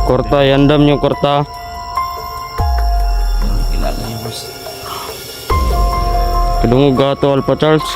Korta, yandam nyo korta. Kilala niyo, boss. Kadungog gato Alpha Charles.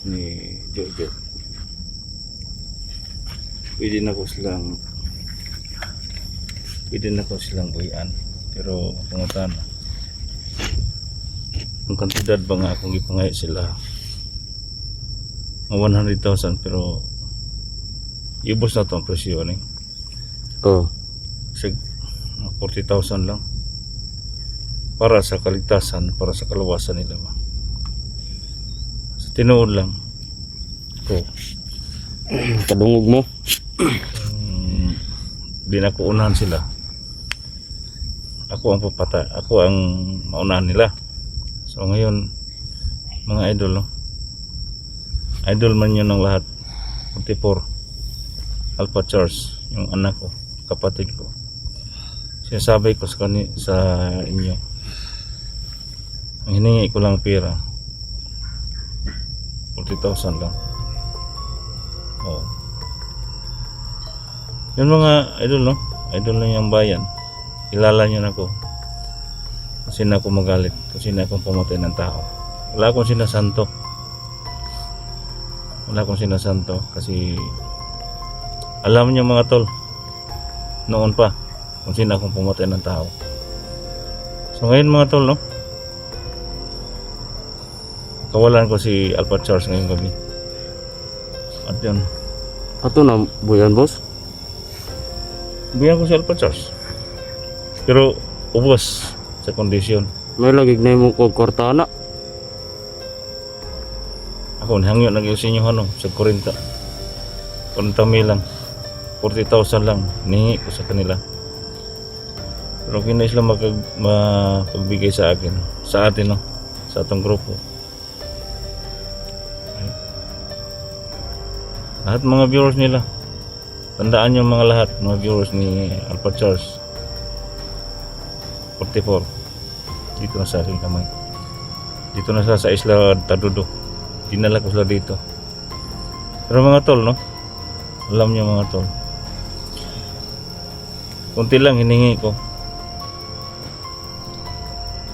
Ni Jojo. Pwede na ko silang buhian, pero pangutan ang kantidad ba nga akong ipangay sila mga 100,000, pero ibos na to ang presyo ni Oh. sig 40,000 lang para sa kaligtasan, para sa kaluwasan nila ba. Sa tinuod lang ko Kadungog mo. di na ko unahan sila. Ako ang papatay, ako ang maunahan nila. So ngayon mga idol, no? Idol man yun ng lahat. 44 Alpha Charles, yung anak ko, kapatid ko. Sinasabi ko sa inyo, ang hiningi ko lang pera 40,000 lang. Oh. Yun mga idol, no? Idol lang yung bayan. Kilala nyo na ako. Kasi na ako magalit. Kasi na akong pumatay ng tao. Wala akong sinasanto. Kasi alam nyo mga tol, noon pa kung sino akong pumatay ng tao. So ngayon mga tol, no? Kawalan ko si Alpha Charles ngayong gabi. At yun, Ato na buyan boss. bigyan ko si Alpha Charles. Pero ubos sa kondisyon. May lagig na mo kog korta na. Ako nahangyo nag-iusin nyo ano, sa 40 mil lang, 40,000 lang nihingi ko sa kanila. Pero hindi sila mapagbigay sa akin, sa atin, no? Sa atong grupo. Lahat mga viewers nila, tandaan nyo mga lahat, mga viewers ni Alpha Charles 44, dito na sa aking kamay. Dito na sila sa Isla Tadudo. Dinala ko sila dito. Pero mga tol, no? Alam nyo mga tol, kunti lang hiningi ko.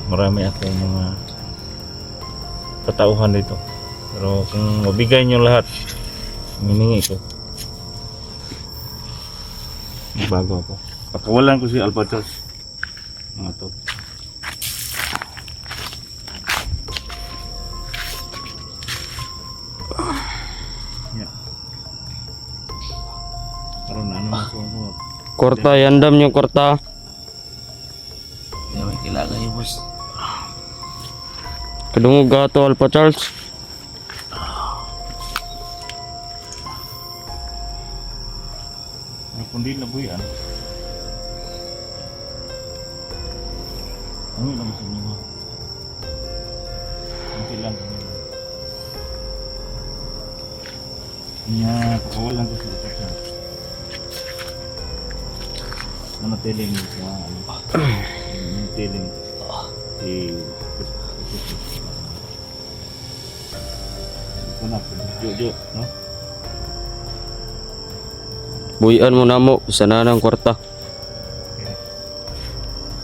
Marami akong mga katauhan dito. Pero kung mabigay nyo lahat, hiningi ko, bago ako. Pakawalan ko si Alpha Charles, mga tol. Yeah. Karon ano mo ko? Korta, yandam nyo korta. May kilala niyo, boss. Kadungog gato Alpha Charles. Ano kundi na buyan? Ano lang sa inyo? Kunti lang. Kanya pakawalan ko sa Alpha Charles. Manatiling sa ano? Manatiling si ito na po, Jojo, no? Buyan mo na mo sa nanang korta.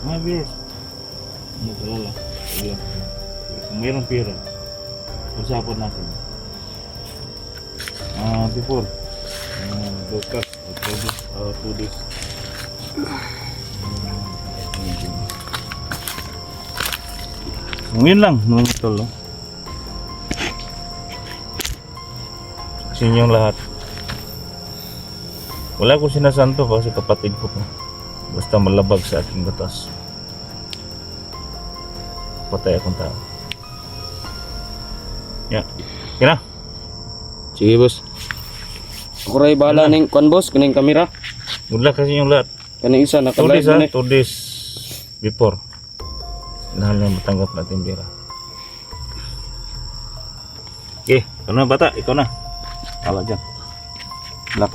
Mga viewers, ano kalala? Kung mayroong pera, usapan natin. Before, broadcast, 2 days. Ngayon lang, mga tol, no? Sa inyong lahat. Wala ko sinasanto kasi kapatid ko po. Basta malabag sa aking batas, patay akong tao. Yeah. Kina? Sige boss. Ako ray bahala ning kon boss kaning kamera. Good luck kasi yung lahat. Kaning isa 2 naka-live days, na. 2 days before. Inahan na matanggap natin pera. Okay, ikaw na bata, ikaw na. Wala dyan. Lock.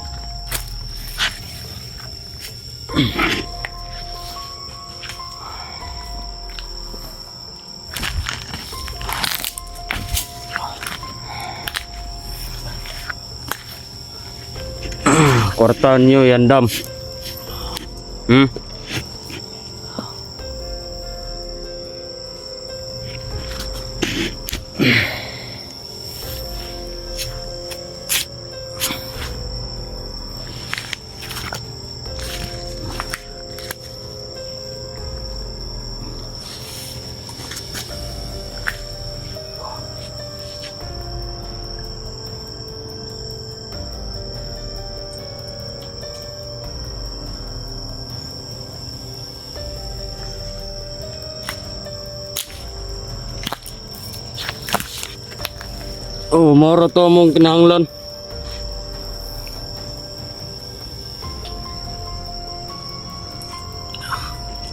Kwarta nyo yan, dam. Hmm? Oh, moro to mong kinahanglan.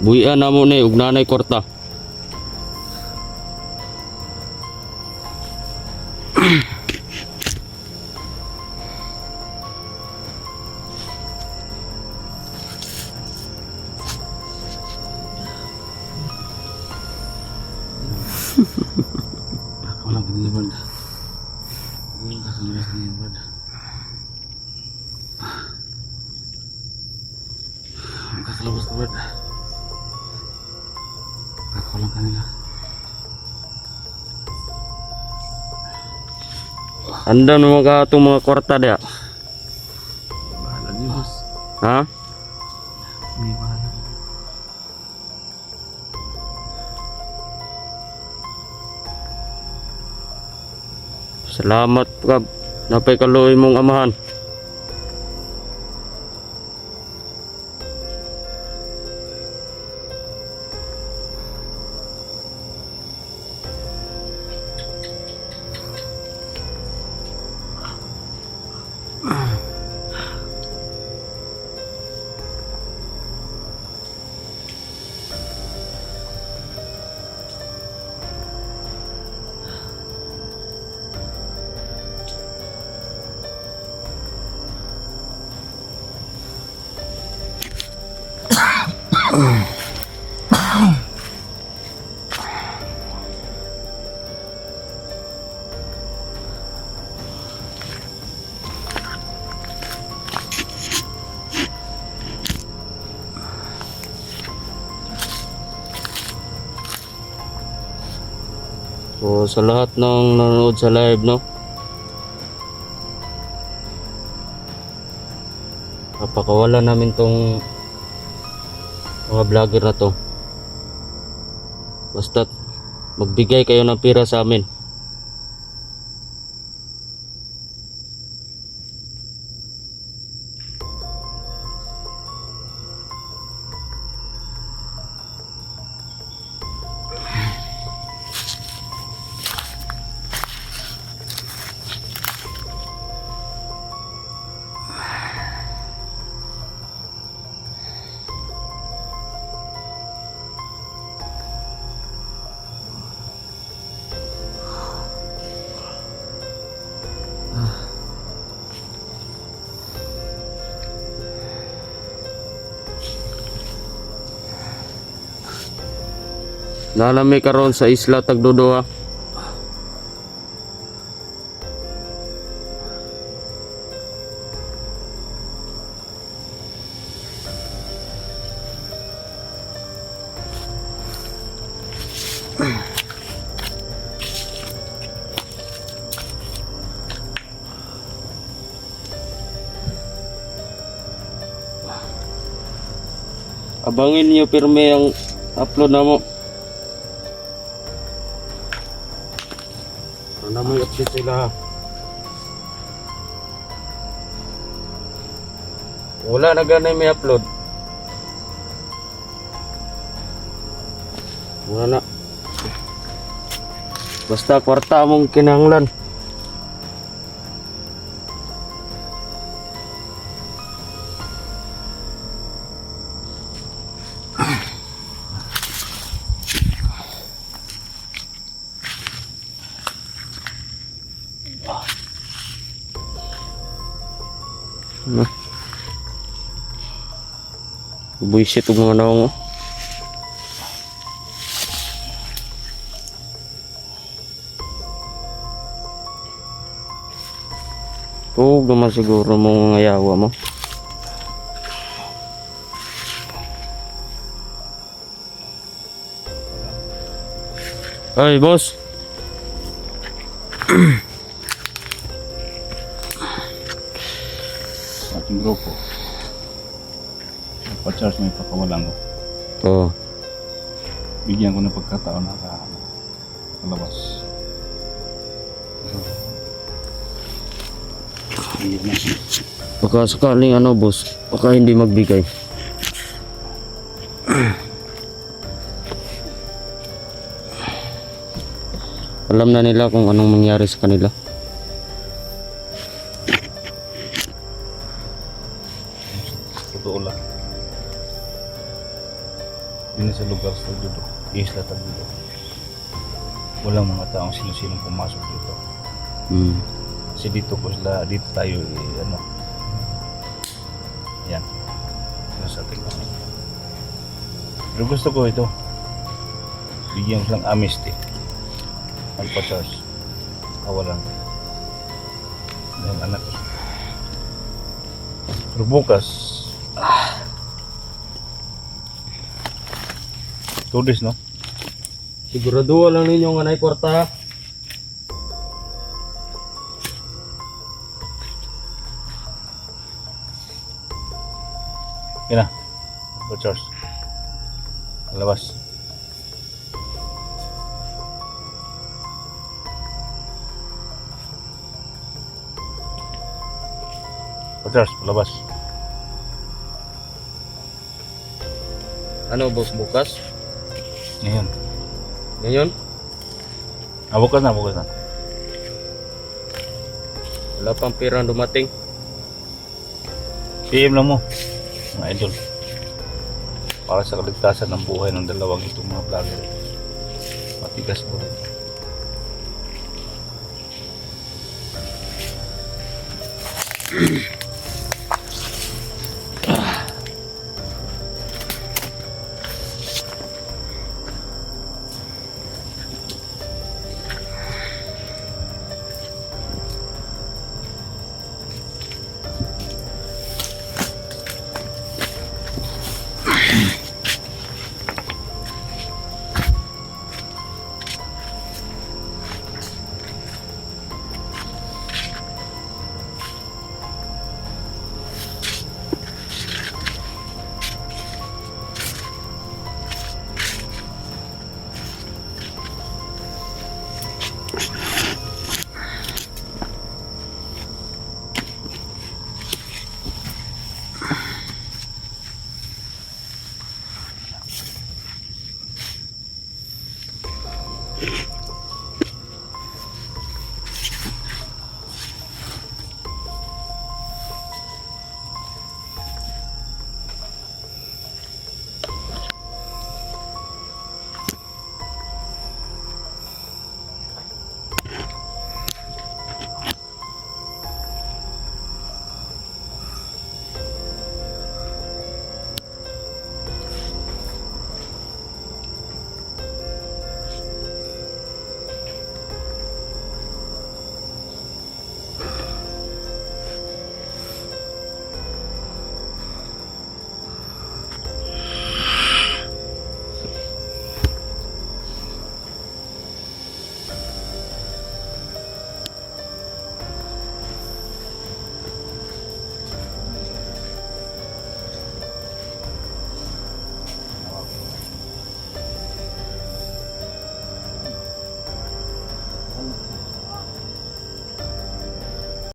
Buhian na mo ni ug nanay kwarta. Walang kaniban. Walang kaniban. Ang kakalabas ka ba? Walang kanila. Andan mo ka itong mga kwarta dia. Bahala niyo, boss. Ha? Hindi bahala. Salamat kab. Napay kaluoy mong amahan. So sa lahat ng nanonood sa live, no, napakawala namin tong mga vlogger na to. Basta magbigay kayo ng pira sa amin. Nalami karon sa Isla Tagduduha. Abangin niyo pirme ang upload na mo. Ano may update sila? Wala na ganay may upload. Wala na. Basta kwarta mong kinahanglan. Ano? Buisit yung mga naong. Huwag naman siguro mong ngayawa mo. Ay, boss. Ating grupo. Pa-charge may pakawalan ko. Oo. Bigyan ko ng pagkataon na kalabas. Hindi na. Baka sakaling ano, boss. Baka hindi magbigay. Alam na nila kung anong mangyari sa kanila. Totoo lang. Hindi sa lugar sa dito. Isla dito. Walang mga taong sino-sinong pumasok dito. Hmm. Kasi dito po sila, dito tayo ano. Yan. Nasa ating kami. Pero gusto ko ito. Bigyan ko lang amnesty. Magpa-charge. Kawalan. Dahil anak ko. Pero bukas, 2 days, no? Sigurado lang ninyo nga nay kwarta. Yan na. Pa-charge. Labas. Pa-charge. Labas. Ano, boss, bukas? Ngayon. Ngayon? Bukas na, bukas na. Wala pang pirang dumating. PM lang mo, mga idol. Para sa kaligtasan ng buhay ng dalawang itong mga vlogger. Matigas po rin.